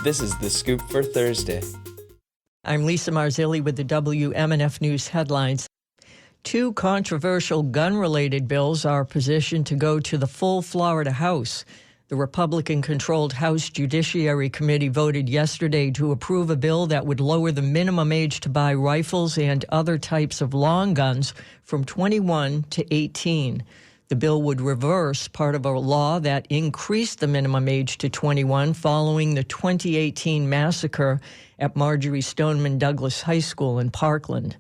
This is The Scoop for Thursday. I'm Lisa Marzilli with the WMNF News headlines. Two controversial gun-related bills are positioned to go to the full Florida House. The Republican-controlled House Judiciary Committee voted yesterday to approve a bill that would lower the minimum age to buy rifles and other types of long guns from 21 to 18. The bill would reverse part of a law that increased the minimum age to 21 following the 2018 massacre at Marjorie Stoneman Douglas High School in Parkland.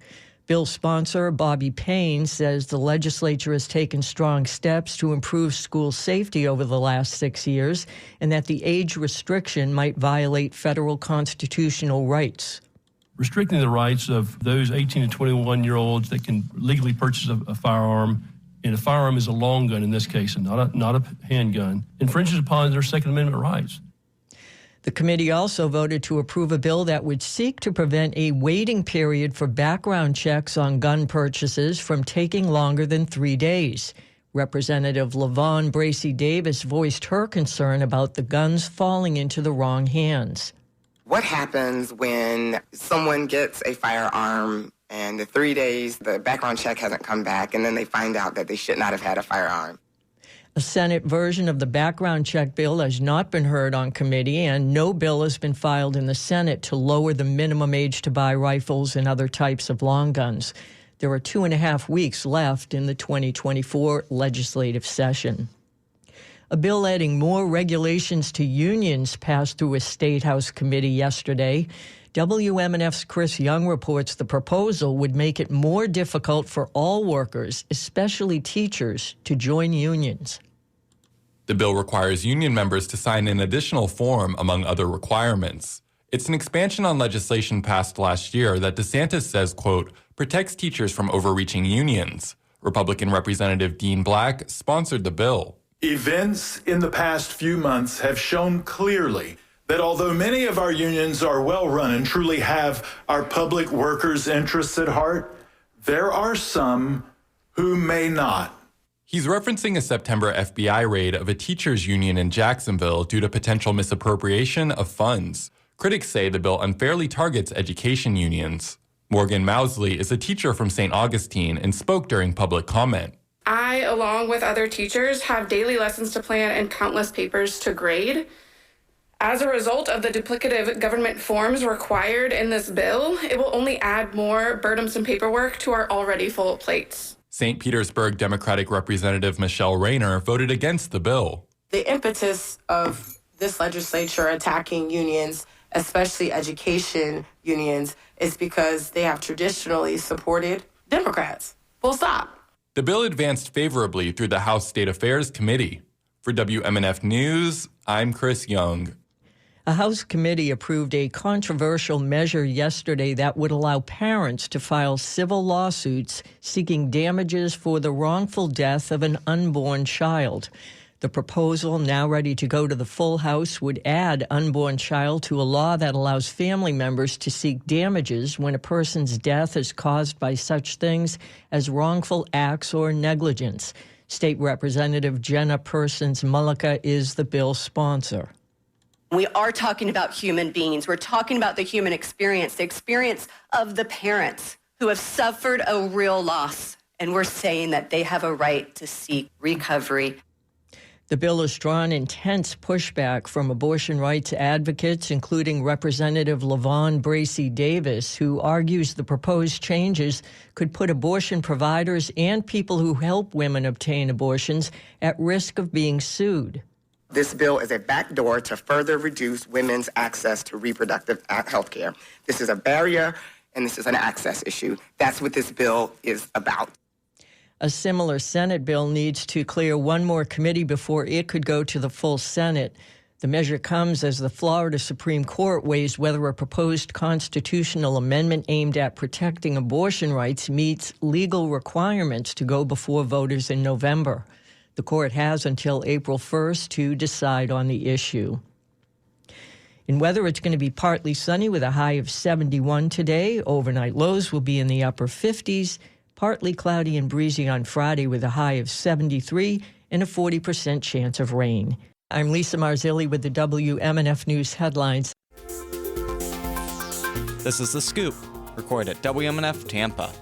Bill sponsor Bobby Payne says the legislature has taken strong steps to improve school safety over the last 6 years and that the age restriction might violate federal constitutional rights. Restricting the rights of those 18 to 21-year-olds that can legally purchase a firearm, and a firearm is a long gun in this case and not a handgun, infringes upon their Second Amendment rights. The committee also voted to approve a bill that would seek to prevent a waiting period for background checks on gun purchases from taking longer than 3 days. Representative LaVon Bracey Davis voiced her concern about the guns falling into the wrong hands. What happens when someone gets a firearm and the 3 days the background check hasn't come back and then they find out that they should not have had a firearm? A Senate version of the background check bill has not been heard on committee, and no bill has been filed in the Senate to lower the minimum age to buy rifles and other types of long guns. There are 2.5 weeks left in the 2024 legislative session. A bill adding more regulations to unions passed through a State House committee yesterday. WMNF's Chris Young reports the proposal would make it more difficult for all workers, especially teachers, to join unions. The bill requires union members to sign an additional form, among other requirements. It's an expansion on legislation passed last year that DeSantis says, quote, protects teachers from overreaching unions. Republican Representative Dean Black sponsored the bill. Events in the past few months have shown clearly that although many of our unions are well run and truly have our public workers' interests at heart, there are some who may not. He's referencing a September FBI raid of a teachers' union in Jacksonville due to potential misappropriation of funds. Critics say the bill unfairly targets education unions. Morgan Mousley is a teacher from St. Augustine and spoke during public comment. I, along with other teachers, have daily lessons to plan and countless papers to grade. As a result of the duplicative government forms required in this bill, it will only add more burdensome paperwork to our already full plates. St. Petersburg Democratic Representative Michelle Rayner voted against the bill. The impetus of this legislature attacking unions, especially education unions, is because they have traditionally supported Democrats. Full stop. The bill advanced favorably through the House State Affairs Committee. For WMNF News, I'm Chris Young. A House committee approved a controversial measure yesterday that would allow parents to file civil lawsuits seeking damages for the wrongful death of an unborn child. The proposal, now ready to go to the full House, would add unborn child to a law that allows family members to seek damages when a person's death is caused by such things as wrongful acts or negligence. State Representative Jenna Persons-Mullica is the bill's sponsor. We are talking about human beings. We're talking about the human experience, the experience of the parents who have suffered a real loss. And we're saying that they have a right to seek recovery. The bill has drawn intense pushback from abortion rights advocates, including Representative LaVon Bracey Davis, who argues the proposed changes could put abortion providers and people who help women obtain abortions at risk of being sued. This bill is a backdoor to further reduce women's access to reproductive health care. This is a barrier, and this is an access issue. That's what this bill is about. A similar Senate bill needs to clear one more committee before it could go to the full Senate. The measure comes as the Florida Supreme Court weighs whether a proposed constitutional amendment aimed at protecting abortion rights meets legal requirements to go before voters in November. The court has until April 1st to decide on the issue. In weather, it's going to be partly sunny with a high of 71 today. Overnight lows will be in the upper 50s. Partly cloudy and breezy on Friday with a high of 73 and a 40% chance of rain. I'm Lisa Marzilli with the WMNF News headlines. This is The Scoop, recorded at WMNF Tampa.